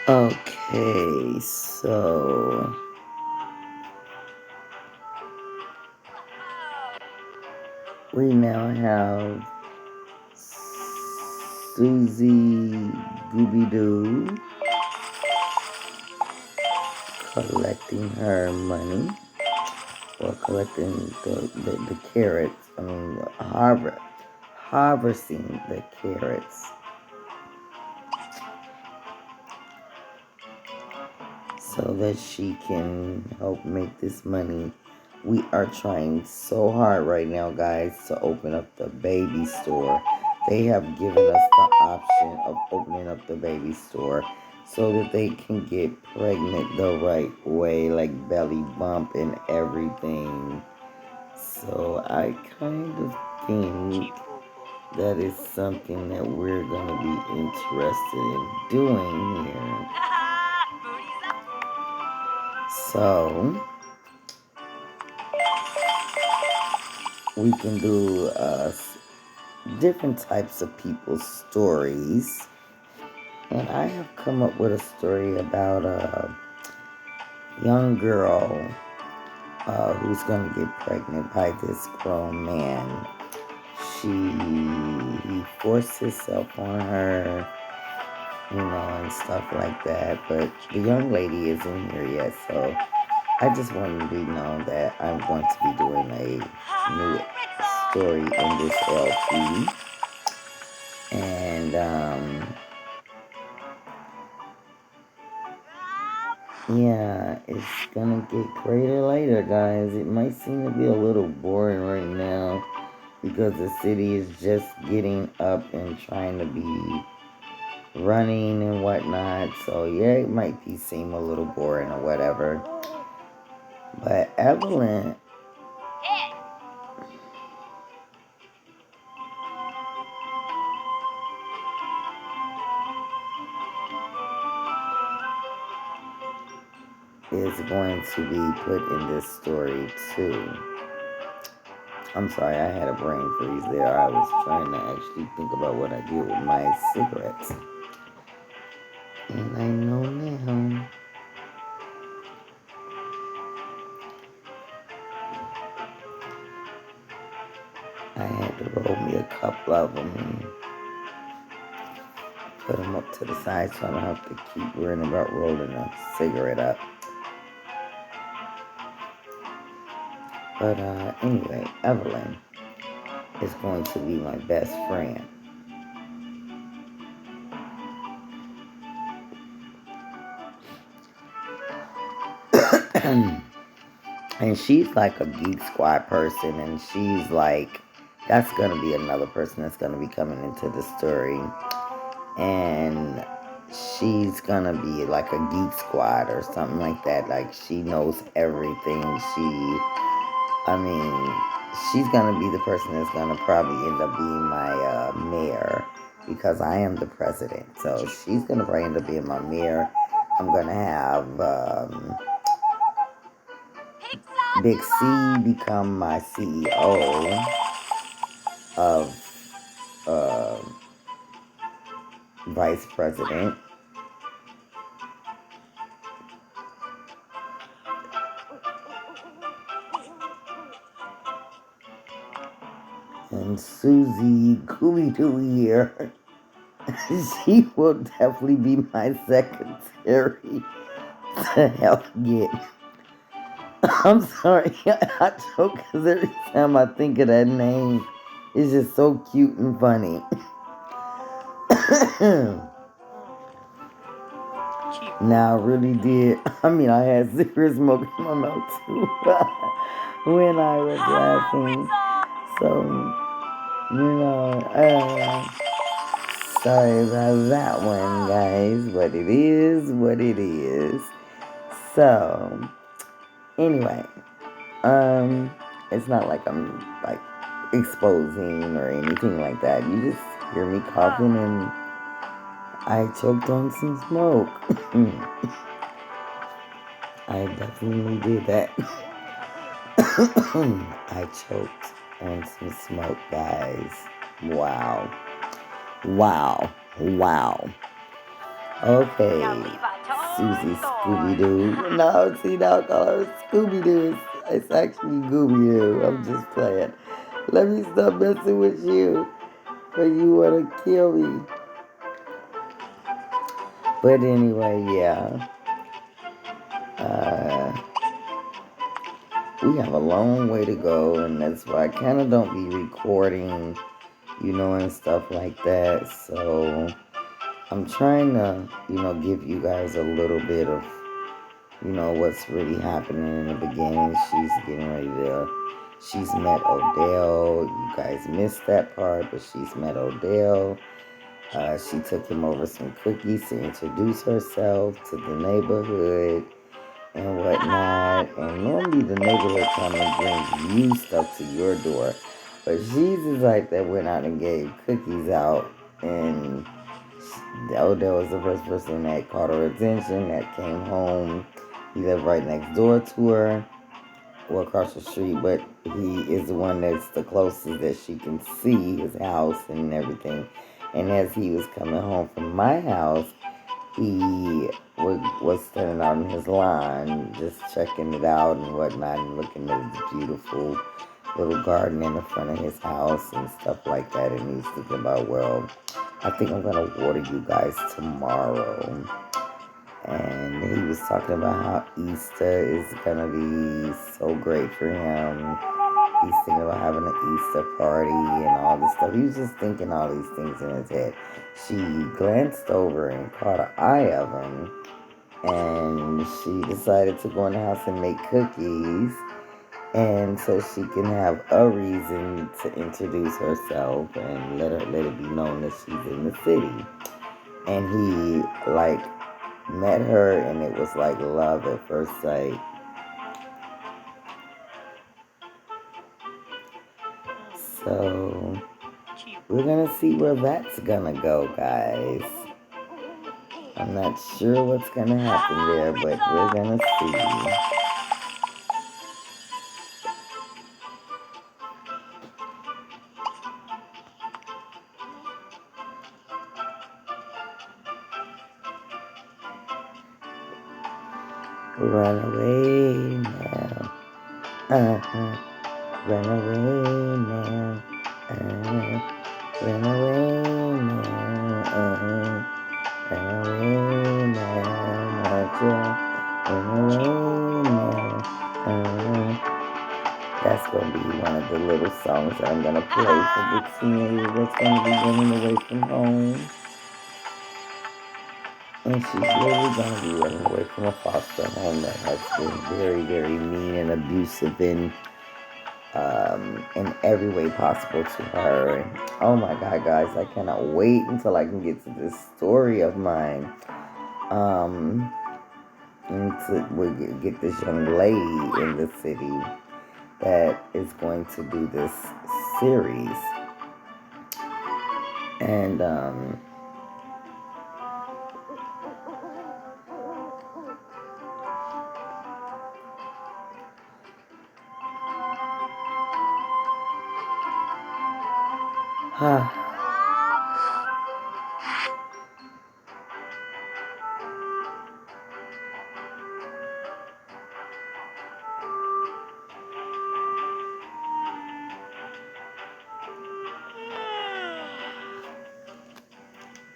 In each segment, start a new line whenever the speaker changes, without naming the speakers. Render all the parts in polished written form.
Okay, so we now have Susie Gooby Doo collecting her money, or collecting the carrots. I mean, harvesting the carrots so that she can help make this money. We are trying so hard right now, guys, to open up the baby store. They have given us the option of opening up the baby store so that they can get pregnant the right way, like belly bump and everything. So I kind of think that is something that we're going to be interested in doing here. So we can do different types of people's stories. And I have come up with a story about a young girl who's going to get pregnant by this grown man. He forced himself on her, and stuff like that. But the young lady isn't here yet, so I just wanted to know that I'm going to be doing a new story in this LP. And, yeah, it's gonna get greater later, guys. It might seem to be a little boring right now because the city is just getting up and trying to be running and whatnot. So, yeah, it might seem a little boring or whatever. But Evelyn is going to be put in this story too. I'm sorry, I had a brain freeze there. I was trying to actually think about what I did with my cigarettes. And I know now. I had to roll me a couple of them and put them up to the side so I don't have to keep worrying about rolling a cigarette up. But anyway, Evelyn is going to be my best friend. And she's like a Geek Squad person, and she's like, that's going to be another person that's going to be coming into the story. And she's going to be like a Geek Squad or something like that. Like, she knows everything. She's going to be the person that's going to probably end up being my mayor, because I am the president. So she's going to probably end up being my mayor. I'm going to have Big C become my CEO of vice president. And Susie Gooby-Doo here, she will definitely be my secretary to help get. I'm sorry, I joke because every time I think of that name, it's just so cute and funny. Now, I really did. I had cigarette smoke in my mouth too when I was laughing. So, sorry about that one, guys. But it is what it is. So, anyway, it's not like I'm like exposing or anything like that. You just hear me coughing and I choked on some smoke. I definitely did that. I choked on some smoke, guys. Wow. Okay. Susie Scooby-Doo. No, see, now I call her Scooby-Doo. It's actually Gooby-Doo. I'm just playing. Let me stop messing with you. But you want to kill me. But anyway, yeah. We have a long way to go, and that's why I kind of don't be recording, and stuff like that. So I'm trying to, give you guys a little bit of, what's really happening in the beginning. She's getting ready to, she's met Odell. You guys missed that part, but she's met Odell. She took him over some cookies to introduce herself to the neighborhood and whatnot. And normally the neighborhood come and bring you stuff to your door. But she's the type that went out and gave cookies out. And Odell was the first person that caught her attention, that came home. He lived right next door to her, or across the street, but he is the one that's the closest that she can see his house and everything. And as he was coming home from my house, he was standing out in his lawn, just checking it out and whatnot, and looking at the beautiful little garden in the front of his house and stuff like that. And he's thinking about, well, I think I'm going to water you guys tomorrow. And he was talking about how Easter is going to be so great for him. He's thinking about having an Easter party and all this stuff. He was just thinking all these things in his head. She glanced over and caught an eye of him. And she decided to go in the house and make cookies. And so she can have a reason to introduce herself and let it be known that she's in the city. And he, met her, and it was like love at first sight. So we're gonna see where that's gonna go, guys. I'm not sure what's gonna happen there, but we're gonna see. Run away now. Run away now. Run away now. Run away now. Run away now. That's going to be one of the little songs that I'm going to play for the teenager that's going to be running away from home. And she's really going to be running away from a foster home that has been very, very mean and abusive in every way possible to her. And oh my God, guys, I cannot wait until I can get to this story of mine. And to get this young lady in the city that is going to do this series. And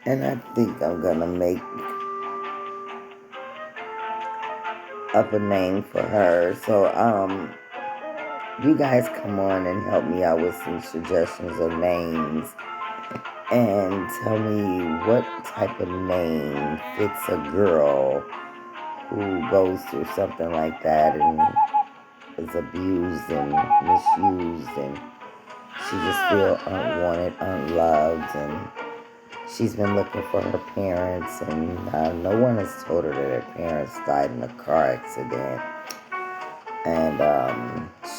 and I think I'm gonna make up a name for her. So you guys come on and help me out with some suggestions of names. And tell me what type of name fits a girl who goes through something like that and is abused and misused, and she just feels unwanted, unloved, and she's been looking for her parents, and no one has told her that her parents died in a car accident. And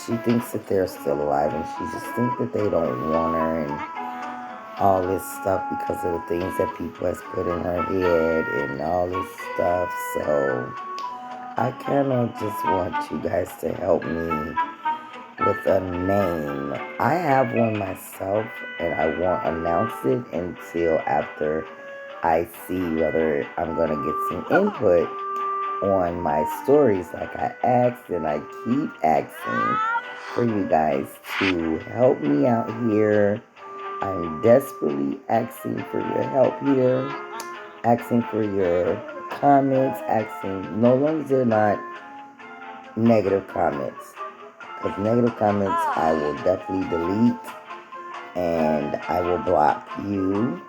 she thinks that they're still alive, and she just thinks that they don't want her, and all this stuff because of the things that people has put in her head and all this stuff. So I kind of just want you guys to help me with a name. I have one myself, and I won't announce it until after I see whether I'm going to get some input on my stories like I asked, and I keep asking for you guys to help me out here. I'm desperately asking for your help here, asking for your comments, asking, no longer they're not negative comments, because negative comments I will definitely delete, and I will block you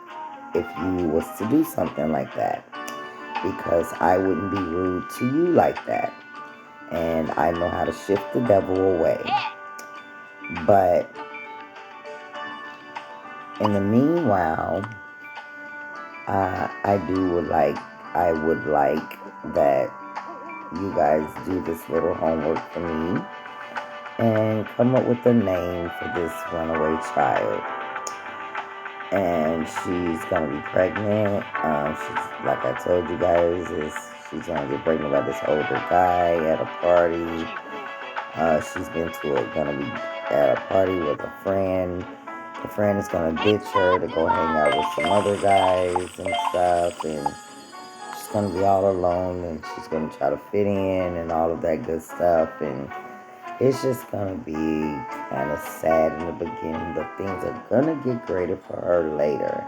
if you was to do something like that, because I wouldn't be rude to you like that, and I know how to shift the devil away. But in the meanwhile, I would like that you guys do this little homework for me and come up with a name for this runaway child. And she's gonna be pregnant. She's, like I told you guys, she's gonna get pregnant by this older guy at a party. She's gonna be at a party with a friend. The friend is gonna ditch her to go hang out with some other guys and stuff, and she's gonna be all alone, and she's gonna try to fit in and all of that good stuff, and it's just gonna be kind of sad in the beginning, but things are gonna get greater for her later.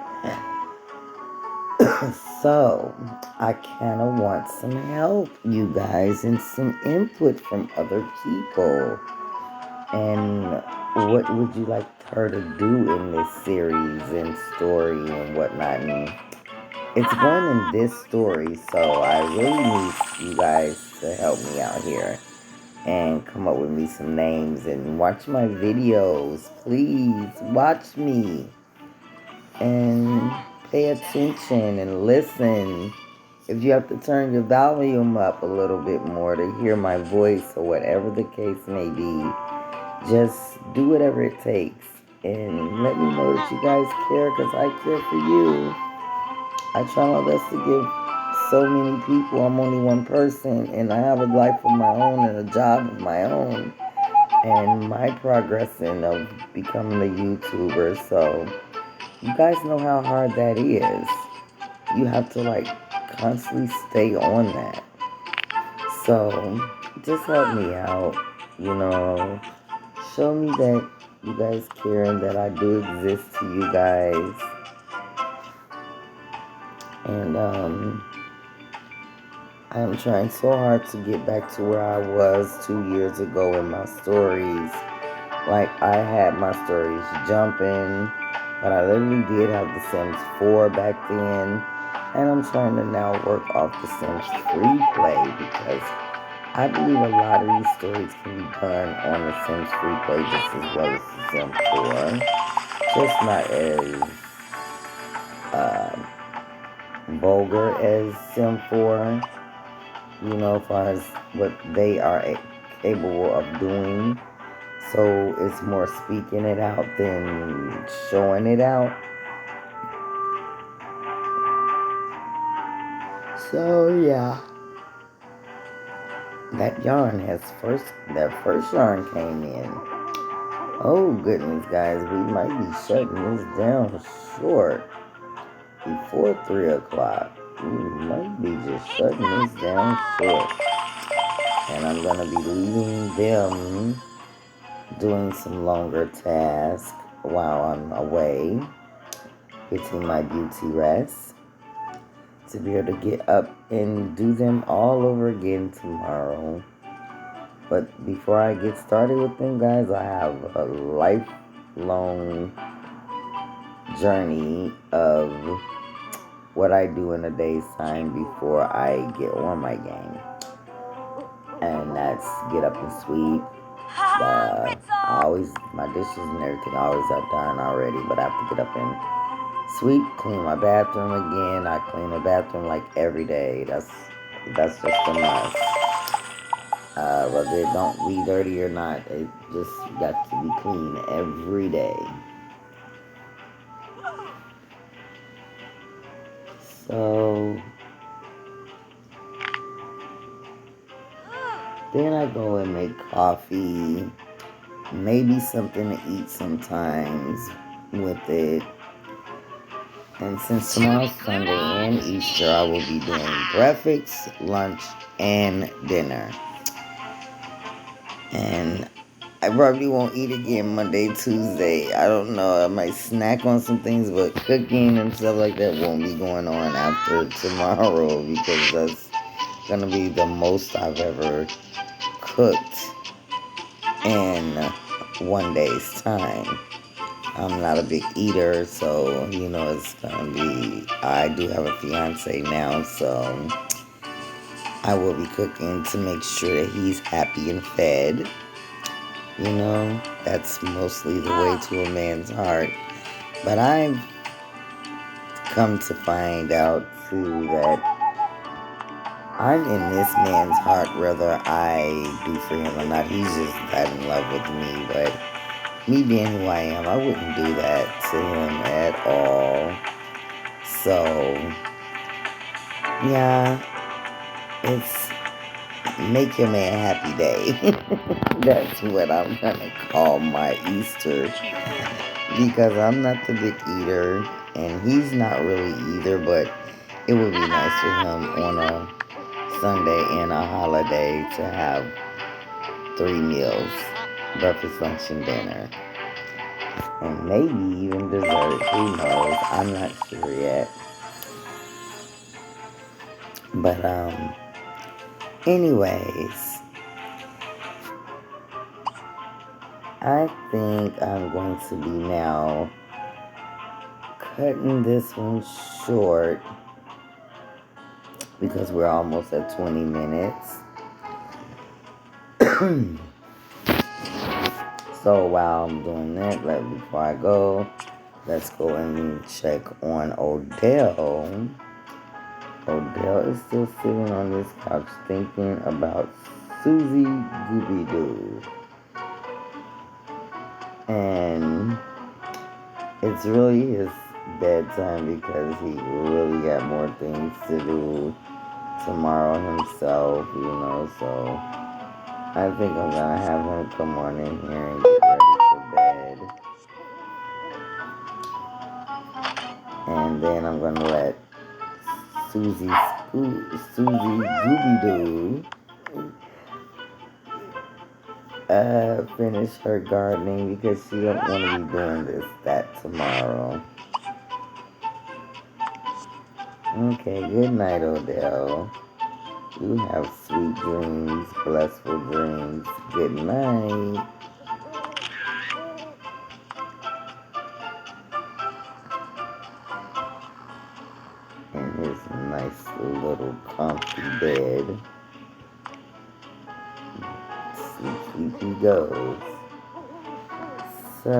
So, I kind of want some help, you guys, and some input from other people. And what would you like her to do in this series and story and whatnot? And it's going in this story, so I really need you guys to help me out here and come up with me some names and watch my videos. Please watch me and pay attention and listen. If you have to turn your volume up a little bit more to hear my voice or whatever the case may be, just do whatever it takes and let me know that you guys care, because I care for you. I try my best to give so many people. I'm only one person, and I have a life of my own and a job of my own, and my progressing of becoming a YouTuber. So you guys know how hard that is. You have to constantly stay on that. So just help me out, show me that you guys care and that I do exist to you guys. And I am trying so hard to get back to where I was 2 years ago in my stories. Like, I had my stories jumping, but I literally did have the Sims 4 back then. And I'm trying to now work off the Sims FreePlay, because I believe a lot of these stories can be done on the Sims FreePlay just as well as the Sims 4. Just not as vulgar as Sim 4, as far as what they are capable of doing. So it's more speaking it out than showing it out. So yeah, that first yarn came in. Oh goodness, guys, we might be shutting this down short before 3 o'clock. We might be just shutting this down short. And I'm going to be leaving them doing some longer tasks while I'm away, getting my beauty rest, to be able to get up and do them all over again tomorrow. But before I get started with them, guys, I have a lifelong journey of what I do in a day's time before I get on my game. And that's get up and sweep. My dishes and everything I always have done already, but I have to get up and sweep, clean my bathroom again. I clean the bathroom like every day. That's just a must. Whether it don't be dirty or not, it just got to be clean every day. So then I go and make coffee, maybe something to eat sometimes with it. And since tomorrow's Sunday and Easter, I will be doing breakfast, lunch, and dinner. And I probably won't eat again Monday, Tuesday. I don't know. I might snack on some things, but cooking and stuff like that won't be going on after tomorrow because that's going to be the most I've ever cooked in one day's time. I'm not a big eater, so, it's going to be... I do have a fiance now, so I will be cooking to make sure that he's happy and fed. That's mostly the way to a man's heart. But I've come to find out, too, that I'm in this man's heart whether I do for him or not. He's just that in love with me. But me being who I am, I wouldn't do that to him at all. So, yeah, it's make your man a happy day. That's what I'm going to call my Easter. Because I'm not the big eater, and he's not really either, but it would be nice for him on a Sunday and a holiday to have 3 meals, breakfast, lunch, and dinner. And maybe even dessert, who knows, I'm not sure yet. But, anyways, I think I'm going to be now cutting this one short because we're almost at 20 minutes. So while I'm doing that, before I go, let's go and check on Odell. Odell is still sitting on this couch thinking about Susie Gooby-Doo. And it's really his bedtime because he really got more things to do tomorrow himself, so I think I'm gonna have him come on in here and get ready for bed. And then I'm gonna let Susie Gooby-Doo finish her gardening because she don't want to be doing that tomorrow. Okay, good night, Odell. You have sweet dreams, blissful dreams. Good night. And his nice little comfy bed. Sleep he goes. So,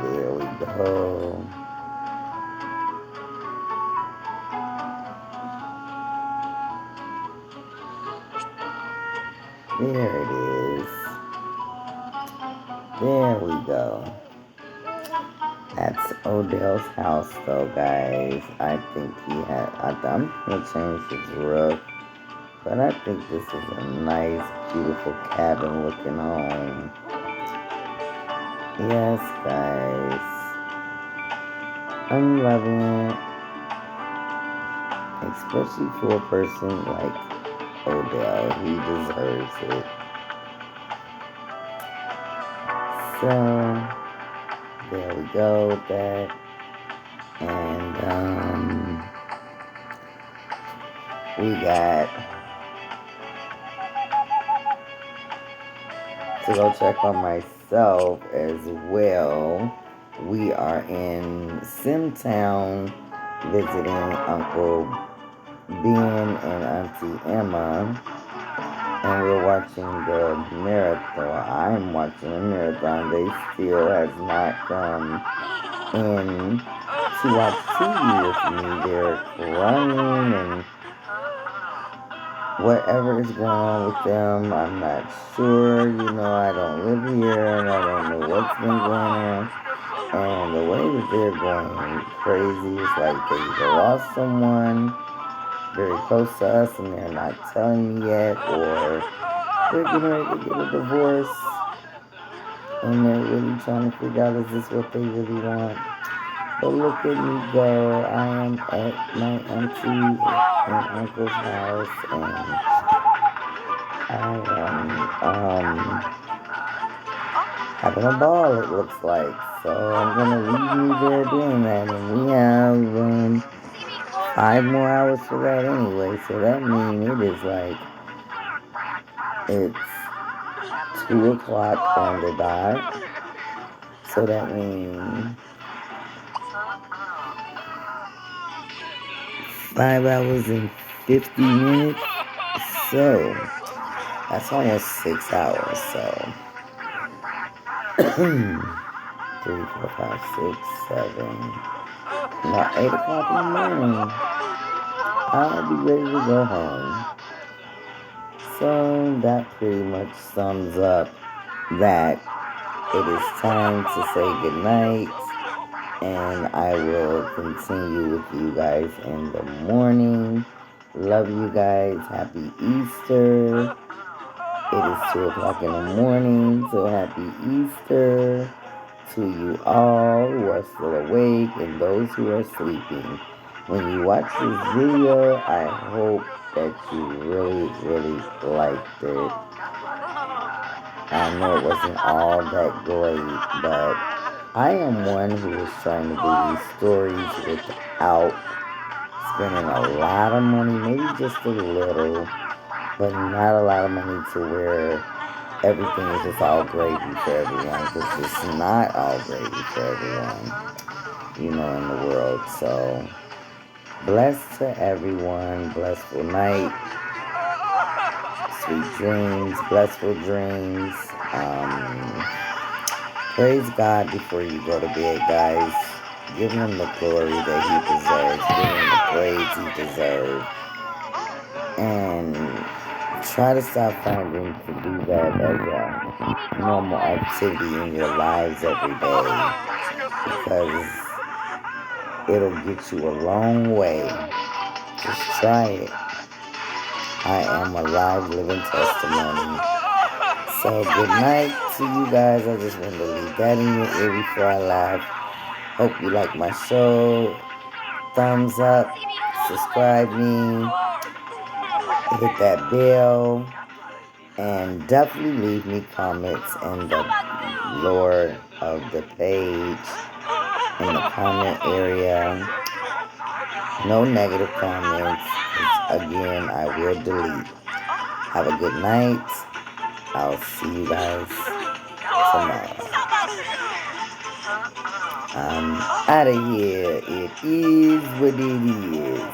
there we go. There it is. There we go. That's Odell's house, though, guys. I think I'm going to change his roof. But I think this is a nice, beautiful cabin looking home. Yes, guys. I'm loving it. Especially for a person like Odell. He deserves it. So, there we go with that. And, we got to go check on myself as well. We are in Simtown visiting Uncle Ben and Auntie Emma, and we're watching the marathon. I'm watching the marathon. They still has not come in to watch TV with me. They're running and whatever is going on with them, I'm not sure. I don't live here and I don't know what's been going on. And the way that they're going crazy is like they either lost someone very close to us and they're not telling me yet, or they're getting ready to get a divorce. And they're really trying to figure out, is this what they really want? But look at me go. I am at my auntie and uncle's house, and I am having a ball, it looks like. So I'm gonna leave me there doing that, and we have 5 more hours for that anyway. So that means it is like it's 2 o'clock on the dot. So that means 5 hours and 50 minutes. So that's almost 6 hours. So 3, 4, 5, 6, 7. About 8 o'clock in the morning, I'll be ready to go home. So that pretty much sums up that it is time to say goodnight, and I will continue with you guys in the morning. Love you guys. Happy Easter. It is 2 o'clock in the morning, so happy Easter to you all who are still awake and those who are sleeping. When you watch this video, I hope that you really, really liked it. I know it wasn't all that great, but I am one who is trying to do these stories without spending a lot of money, maybe just a little, but not a lot of money to where everything is just all gravy for everyone, because it's not all gravy for everyone, in the world. So, blessed to everyone, blessful night, sweet dreams, blessful dreams. Praise God before you go to bed, guys. Give him the glory that he deserves. Give him the praise he deserves. And try to stop finding to do that as a normal activity in your lives every day, because it'll get you a long way. Just try it. I am a live living testimony. So good night to you guys. I just wanted to leave that in your ear before I laugh. Hope you like my show. Thumbs up. Subscribe me. Hit that bell. And definitely leave me comments in the lower of the page, in the comment area. No negative comments, 'cause again, I will delete. Have a good night. I'll see you guys tomorrow. I'm out of here. It is what it is.